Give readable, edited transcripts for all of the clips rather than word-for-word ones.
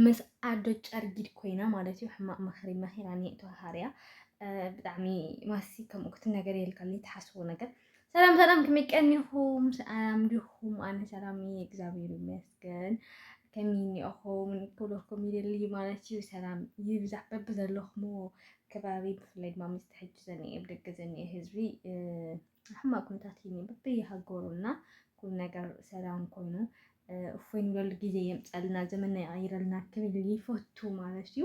مس عدو ጨርጊድ ኮይና ማለት እዩ ሕማቅ መኽሪ መኺራኒ ተሃርያ ብጣዕሚ ማሲ ከም ወቅት ነገር የልካሊ ተሓስቦ ነገር ሰላም ሰላም ከመይቀኒኹም ሰላም ዲኹም ኣነ ሰላም እግዚአብሔር ይመስገን ከመይኒኹም ኩልኩም ይደሊ ማለት እዩ ሰላም ይብዛሕ በብ ዘለኹም ከባቢ ብፍላይ ድማ ምስ ሕጂ ዘኒአ ብደገ ዘኒአ ህዝቢ ሕማቅ ኩነታት እዩ በየሃገሩና ኩሉ ነገር ሰላም ኮይኑ እፎይ ንበሉ ጊዜ የምፀልና ዘመንና ይቀይረልና ክብል ይፈቱ ማለት እዩ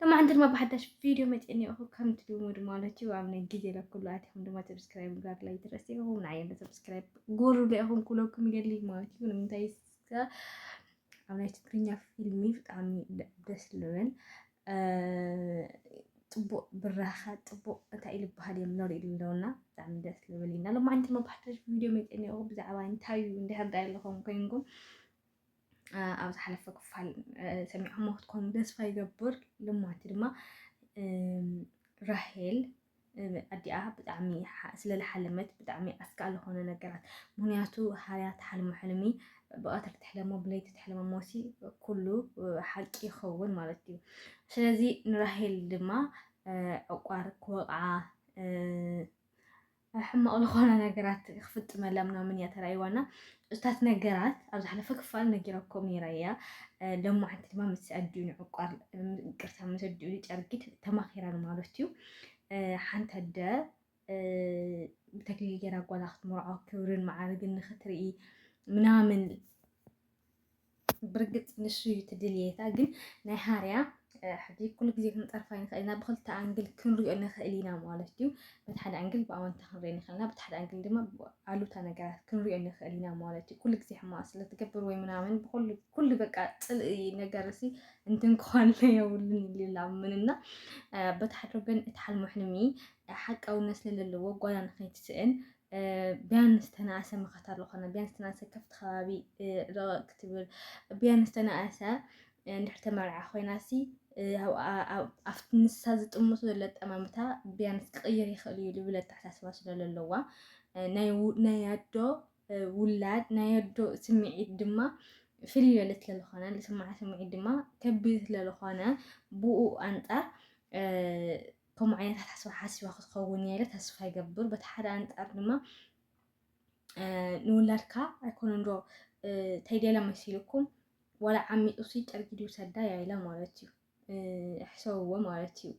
لما عندنا ما بحدش فيديو متعني أخو كم تدوموا دمالتي وعمل جديد لكل عاتهم دم سبسكرايب قال لا يدرسيه هو نعيم سبسكرايب قولوا لهم كلكم يلي مالتي ولم تيسك عملت تكرينيا فيلمي عمي بس لون طبق بالراحة طبق تعيل بهالي منور اللونا عم دس لولينا لما عندنا ما بحدش فيديو متعني أخو بزعوان تايو عندي هذا لهم كينكم أو حلف كفال سمعهم وقتكم دس فيجبر لما ترما رحيل أديها بتعمي سلالة حلمت بتعمي أسكال هون نجارات منياتو حياة حلم حلمي بقدر تحلمه بليت تحلمه موسي كله حلقي يخون مالتي سلازي نرحيل دما أقوار كوقعة حما أقول خوانا نجارات خفت ملامنا من يترايوانا استاذ نجارات أو على فكفال نجاركم يرايا لما حتى ما مسأدوني عقار قرصا مسأدوني تأرجيت تماخيرا مالوستيو حنت هدا بتكلي جرا ولا أخت مرعى كورن معارض النختري منامن برقت نشوي تدلية لكن نهاريا حدي كل جزء كنت أرفعين خلينا بخلت أنجل كل رؤية أنا خلينا مالتيو بتحد أنجل بأوان تخرين خلينا بتحد أنجل دم علو تناجرات كل رؤية أنا خلينا مالتيو كل جزء حماس لا تكبر وين منامن كل بقى نجارسي أنتن كهان يا ولني اللي لعملنا بتحد ربنا اتحل محلمي حق أو نسل اللي وقوا أنا خيت سئن بيان استناسة مختار لخنا بيان استناسة كفت خابي كتبر بيان استناسة نحتمل عخويناسي أو أفتنسا زت أمس ولت أمامتها بيان تغير يخلي لولد تحت أسواس للوا نايدو ولاد نايدو سمعي الدمى في الليلة للخانة اللي سمعها سمعي الدمى كبيت للخانة بو أنتر كم عينات حسوا حاسوا خذ خووني لا تسفى يقبر بتحدى أنتر دمى نولادكا يكون نرو تيدي لما يسيلكم ولا عمي أصيد أرجدي وسدا يا إلى مالتي حسوا مالتي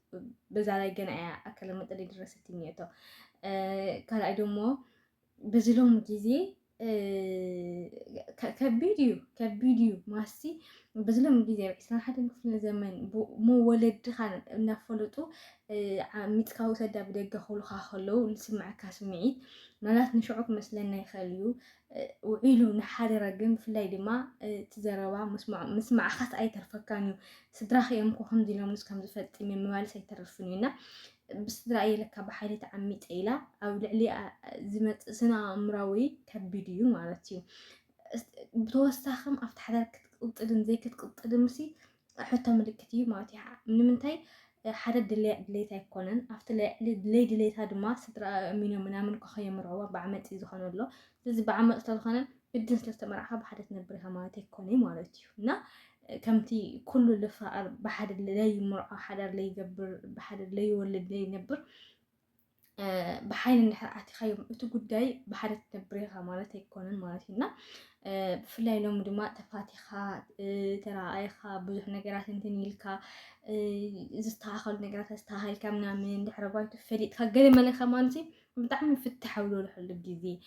بزعل جناع أكل مدري درستي نيته كان أيدومو بزلهم جزي كفيديو ماسي بزلهم جزي إسنا حتى في الزمن مو ولد خان نفلتو متكاو سدا بدك خلو لسمع كاسمعي مالات نشعك مثلنا يخليو وعيلو نحاري رقم في الليل ما تزروا مسمع خاص أي ترفكانيو سدراخي يمكو خمدي لو مسكم زفت من موالس أي ترفنينا بس رأيي لك بحالة عمي تقيلة أو لعلي زمت سنة أمراوي كفيديو مالتيو بتوسخم أفتح لك تقطلن زي كتقطلن مسي حتى ملكتي مالتي من منتي حدا دلي تايكونن أفتح دلي هذا ما سترا مينو منامن كخيم مروا بعمل إذا خانوا له لذي بعمل استخدمنا بدنس تستمرها بحدا تنبرها ما تايكوني مالتيو نا كمتي كل اللي فقر بحد اللي لا يمرأة حدا اللي يجبر بحد اللي يولد اللي ينبر بحين نحرقتي خيم أنتو قداي بحد تنبرها مالتي يكونن مالتينا في الليل يوم دماء تفاتيخا ترى أيخا بزح نجارات انتنيلكا استاخل نجارات استاهل كامنا من دحرقات فريد خجل ملك خمانتي بتعمل في التحول لحل الجديد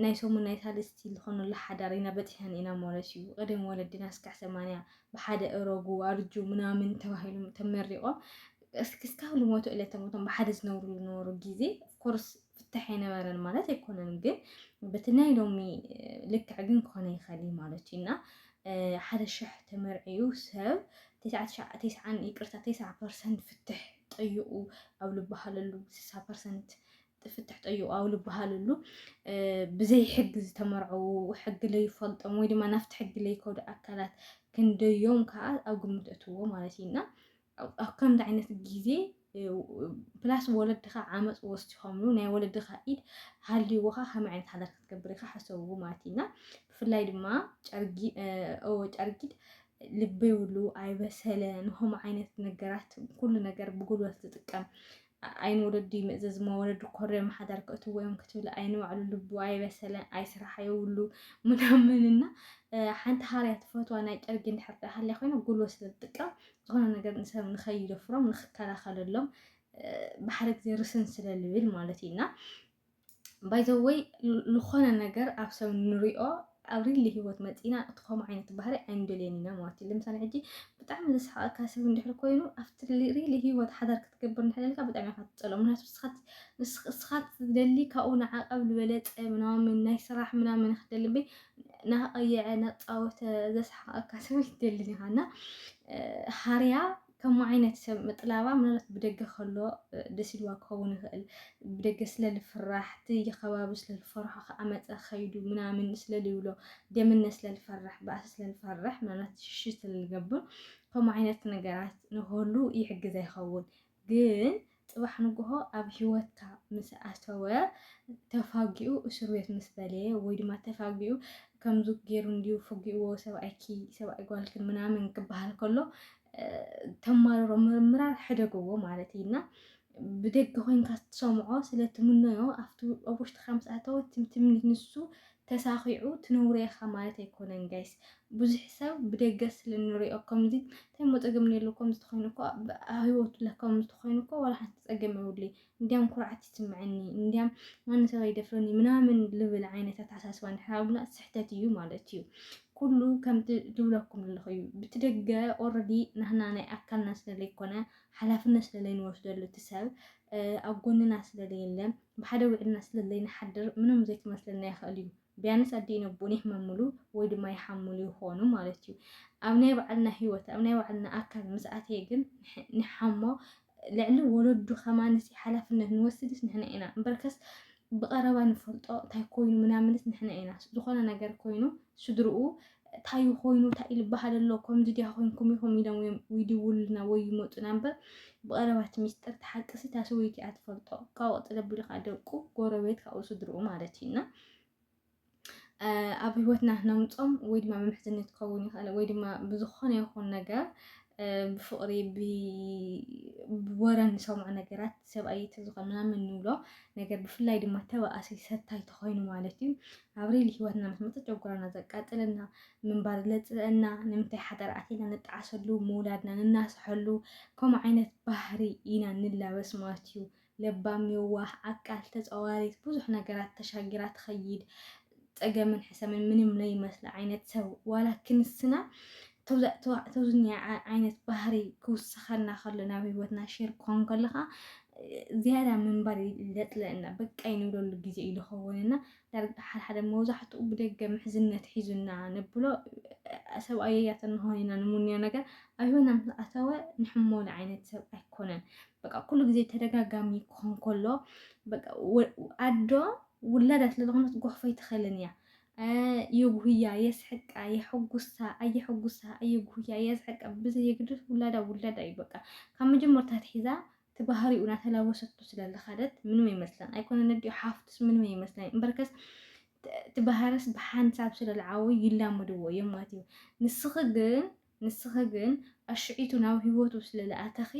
نايسوم نايس هذا ستيل خون لحدارينا بتهن إنا مولشيو قدم ولدنا سكع سمانيا بحد أروجو وأرجو منامن توهيلهم تمرقة اسكاو لموتو إلى تموتهم بحد نور جيزي كورس فتحينا ورا المالات يكون نجد بتناي لومي لك عجن كونه يخلي مالتينا حدا شح تمرعيو سب 9 يقرتا 9% فتح طيقو أو لبحاللو 9% فتح طيقو أو لبحاللو بزي حجز تمرعو حق لي يفضل أموي ما نفت حق لي كود أكلات كندو يوم كعاد أو قمت أتوه مالتينا أو كم دعينة الجيزي بلاس ولد دخا عامس وستخاملو ناي ولد دخا إيد هاللي وخا هم عين حضرتك كبريخا حسوه ماتينا في الليل ما ترجي أو ترجيد ልበይ ውሉ ኣይበሰለን ሆም ዓይነት ነገራት ኩሉ ነገር ብጉልበት ዝጥቀም ዓይን ወለዲ ምእዘዝ ማ ወለዲ ኮርዮም ሓዳር ክእትዎዮም ክትብል ዓይኒ ባዕሉ ልቡ ኣይበሰለን ኣይስራሕ የብሉ ምናምንና ሓንቲ ሃርያ ትፈትዋ ናይ ጨርቂ እንድሕር ሃልያ ኮይና ጉልበት ስለትጥቀም ዝኾነ ነገር ንሰብ ንኸይደፍሮም ንክከላኸለሎም ብሓደ ግዜ ርስን ስለልብል ማለት ኢና ባይዘወይ ዝኾነ ነገር ኣብ ሰብ ንሪኦ ኣብ ሪሊ ሂወት መፂና እቲ ከምኡ ዓይነት ባህሪ ኣይንደልየን ኢና ማለት እዩ ለምሳሌ ሕጂ ብጣዕሚ ዘስሓቐካ ሰብ እንድሕር ኮይኑ ኣብቲ ሪሊ ሂወት ሓዳር ክትገብር እንድሕር ኢልካ ብጣዕሚ ኢኻ ትፀልኦ ምክንያቱ ንስኻ ትደሊ ካብኡ ንዓቐብ ዝበለፀ ምናምን ናይ ስራሕ ምናምን ክትደሊ እምበይ ናቀየዐ ናፃወተ ዘስሓቐካ ሰብ ይትደልን ኢኻ እና ሃርያ ከምኡ ዓይነት ሰብ ምጥላባ ምናልባት ብደገ ከሎ ደስ ኢልዋ ክኸውን ይኽእል ብደገ ስለልፍራሕ እቲ ከባቢ ስለልፈርሖ ክዓመፀ ከይዱ ምናምን ስለልብሎ ደምነ ስለልፈራሕ ባእሲ ስለልፈርሕ ምናልባት ሽሽ ስለልገብር ከምኡ ዓይነት ነገራት ንክህሉ ይሕግዝ ኣይኸውን ግን ፅባሕ ንግሆ ኣብ ሂወትካ ምስ ኣተወ ተፋጊኡ እስር ቤት ምስ በለየ ወይ ድማ ተፋጊኡ ከምዚ ገይሩ እንድዩ ፈጊእዎ ሰብኣይኪ ሰብኣይ ጓልክን ምናምን ክበሃል ከሎ ተማርሮ ምርምራር ሕደግዎ ማለት እዩና ብደገ ኮይንካ ትሰምዖ ስለትምነዮ ኣብቲ ኣብ ውሽጥካ ምስ ኣተወ ትምትምኒት ንሱ ተሳኺዑ ትነብሮ ኢኻ ማለት ኣይኮነን ጋይስ ብዙሕ ሰብ ብደገ ስለንሪኦ ከምዚ እንታይ መፀገም ነየሉ ከምዚ ተኮይኑ እኮ ኣብ ሂወቱ ከምዚ ተኮይኑ እኮ ዋላ ሓንቲ ፀገም የብሉይ እንዲያም ኩርዓት ይስምዐኒ እንዲያም ማንም ሰብ ኣይደፍረኒ ምናምን ልብል ዓይነት ኣተሓሳስባ እንድሕር ሃብና ስሕተት እዩ ማለት እዩ ኩሉ ከምቲ ድብለኩም ዘለኹ እዩ ብትደገ ኦልሬዲ ንሕና ናይ ኣካልና ስለለይኮነ ሓላፍነት ስለለይንወስደሉ እቲ ሰብ ኣብ ጎንና ስለለየለ ብሓደ ውዕልና ስለለይንሓድር ምንም ዘይክመስለና ይኽእል እዩ ቢያንስ ኣዴና ቦን ይሕመምሉ ወይ ድማ ይሓምሉ ይኾኑ ማለት እዩ ኣብ ናይ ባዕልና ሂወት ኣብ ናይ ባዕልና ኣካል ምስ ኣተየ ግን ንሓሞ ልዕሊ ወለዱ ከማንስ ሓላፍነት ንወስድስ ንሕና ኢና እምበርከስ ብቐረባ ንፈልጦ እንታይ ኮይኑ ምናምንስ ንሕና ኢና ዝኾነ ነገር ኮይኑ ስድርኡ እንታይ ኮይኑ እንታይ ኢልበሃል ኣሎ ከምዚ ድያ ኮይንኩም ኢኹም ኢሎም ይድውሉና ወይ ይመጡና እምበር ብቐረባት ሚስጥር ተሓቅሲ ታሰበይቲ እያ ትፈልጦ ካብኡ ቅፅል ኣቢሉ ደቁ ጎረቤት ካብኡ ስድርኡ ማለት እዩና ኣብ ሂወትና ነምፆም ወይ ድማ ብምሕዝነት ክኸውን ይኽእል ወይ ድማ ብዝኾነ ይኹን ነገር ብፍቅሪ ብወረን ንሰምዖ ነገራት ሰብኣይ ተዝኾን ምናምን ንብሎ ነገር ብፍላይ ድማ ተባእሲ ሰታይ ተኮይኑ ማለት እዩ ኣብ ሪሊ ሂወትና ምስ መፀ ጨጉራና ዘቃጥለና ምንባር ዘፅለአና ንምንታይ ሓዳር ኣቲና ንጣዓሰሉ ምውላድና ንናስሐሉ ከምኡ ዓይነት ባህሪ ኢና ንላበስ ማለት እዩ ለባም የዋህ ዓቃል ተፀዋሪት ብዙሕ ነገራት ተሻጊራ ትኸይድ ፀገምን ሕሰምን ምንም ዘይመስለ ዓይነት ሰብ ዋላ ክንስና ተውዝኒ ዓይነት ባህሪ ክውስኸና ከሎ ናብ ሂወትና ሼር ክኾን ከለካ ዝያዳ ምንባር ዘፅለአና በቃ ይንብለሉ ግዜ እዩ ዝኸውንና ሓደ መብዛሕትኡ ብደገ ምሕዝነት ሒዙና ነብሎ ሰብኣይ እያ ተንኾን ኢና ንምንዮ ነገር ኣብ ሂወትና ምስ ኣተወ ንሕሞሉ ዓይነት ሰብ ኣይኮነን በቃ ኩሉ ግዜ ተደጋጋሚ ክኾን ከሎ በቃ ኣዶ ውላዳ ስለዝኾነት ጎሕፈ ይትኸልን እያ የጉህያ የስሕቃ የሕጉሳ ኣየሕጉሳ ኣየጉህያ የስሕቃ ብዘየግድስ ውላዳ ውላዳ እዩ በቃ ካብ መጀመርታ ትሒዛ ተባህሪኡ ናተላወሰቱ ስለዝኸደት ምንም ይመስለን ኣይኮነ ነዲኡ ሓፍቱስ ምንም ይመስለን እምበርከስ ትባሃርስ ብሓንሳብ ስለዝዓወዩ ይላመድዎ እዮም ማለት እዩ ንስኺ ግን ኣሽዒቱ ናብ ሂወቱ ስለዝኣተኺ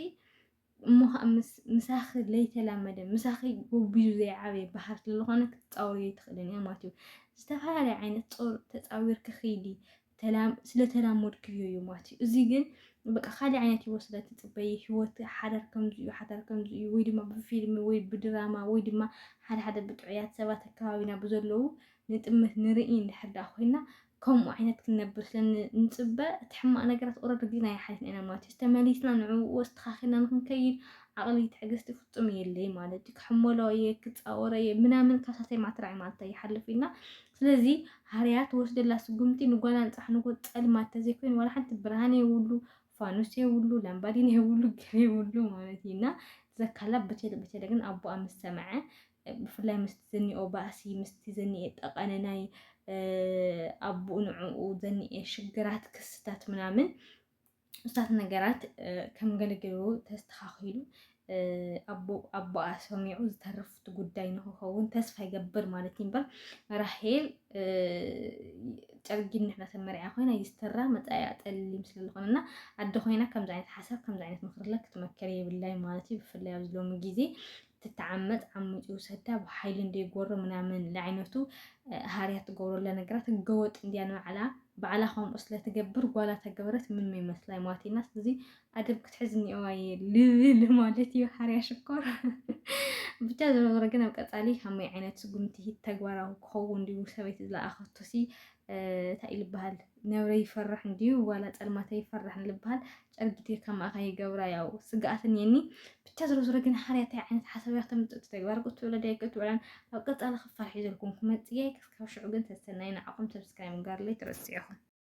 ምሳኺ ለይተላመደ ምሳኺ ጎቢዙ ዘይዓበየ ባህር ስለዝኾነ ክትፃወሪ ትኽእልን እያ ማለት እዩ ዝተፈላለየ ዓይነት ጦር ተፃዊር ክኸይዲ ስለተላመድክዮ እዩ ማለት እዩ እዚ ግን በቃ ካሊእ ዓይነት ሂወት ስለትፅበይ ሂወት ሓዳር ከምዚ እዩ ወይ ድማ ብፊልሚ ወይ ብድራማ ወይ ድማ ሓደ ብጥዑያት ሰባት ኣከባቢና ብዘለዉ ንጥምት ንርኢ እንድሕር ዳ ኮይና ከምኡ ዓይነት ክንነብር ስለንፅበ እቲ ሕማቅ ነገራት ኦረዲ ግና ይሓሊፍና ኢና ማለት እዩ ዝተመሊስና ንዕኡ ዝተኻኺና ንክንከይድ ዓቕሊ ትዕግስቲ ፍፁም የለይ ማለት እዩ ክሕመሎ እየ ክፃወሮ እየ ምናምን ካሳተይ ማትራዕ ማለት ይሓልፍ ኢና ስለዚ ሃርያት ወስደላ ስጉምቲ ንጓላ ንፃሕ ንጎት ፀልማት ተዘይኮይኑ ዋላ ሓንቲ ብርሃን የብሉ ፋኑስ የብሉ ላምባዲና የብሉ ገለ የብሉ ማለት እዩና ዘካላ በተለ ግን ኣቦኣ ምስ ሰምዐ ብፍላይ ምስቲ ዘኒኦ ባእሲ ምስቲ ዘኒኤ ጠቐነናይ ኣቦኡ ንዕኡ ዘኒኤ ሽግራት ክስታት ምናምን እሳት ነገራት ከም ገለገሉ ተስተኻኺሉ ኣቦኣ ሰሚዑ ዝተረፍቲ ጉዳይ ንክኸውን ተስፋ ይገብር ማለት እዩ እምበር ራሄል ጨርጊን ንሕና ተመሪዓ ኮይና ይስተራ መጻያ ጠሊም ስለዝኾነና ኣደ ኮይና ከምዚ ዓይነት ሓሳብ ከምዚ ዓይነት ምክርለ ክትመከር የብላይ ማለት እዩ ብፍላይ ኣብ ሎሚ ግዜ ትተዓመጥ ዓሚፁ ሰዳ ብሓይሊ እንደይጎሮ ምናምን ለዓይነቱ ሃርያ ትገብረላ ነገራት ህገወጥ እንድያ ንባዕላ ባዕላ ከምኡ ስለትገብር ጓላ ተገበረት ምን ይመስላይ ማለትና ስለዚ ኣደብ ክትሕዝ እኒአዋ ልብል ማለት እዩ ሃርያ ሽኮር ብቻ ዞሮ ግን ኣብ ቀፃሊ ከመይ ዓይነት ስጉምቲ ተግባራዊ ክኸውን ድዩ ሰበይቲ ዝለኣኸቶሲ እንታይ እዩ ዝበሃል ነብረ ይፈርሕ እንድዩ ዋላ ፀልማተ ይፈርሕ ንልበሃል ጨርጊት ከማእኸ ይገብራ ያው ስግኣት እኒአኒ ብቻ ዞሮ ግን ሃርያ እንታይ ዓይነት ሓሳብ ተምፅእ ተግባር ክትውዕለ ዳይ ክትውዕለን ኣብ ቀፃሊ ክፋሕ ሒዘልኩም ክመፅእ ክስካብ ሽዑ ግን ተስተናይ ንዓኹም ሰብስክራይብ ምግባር ላይ ትረስዒኹም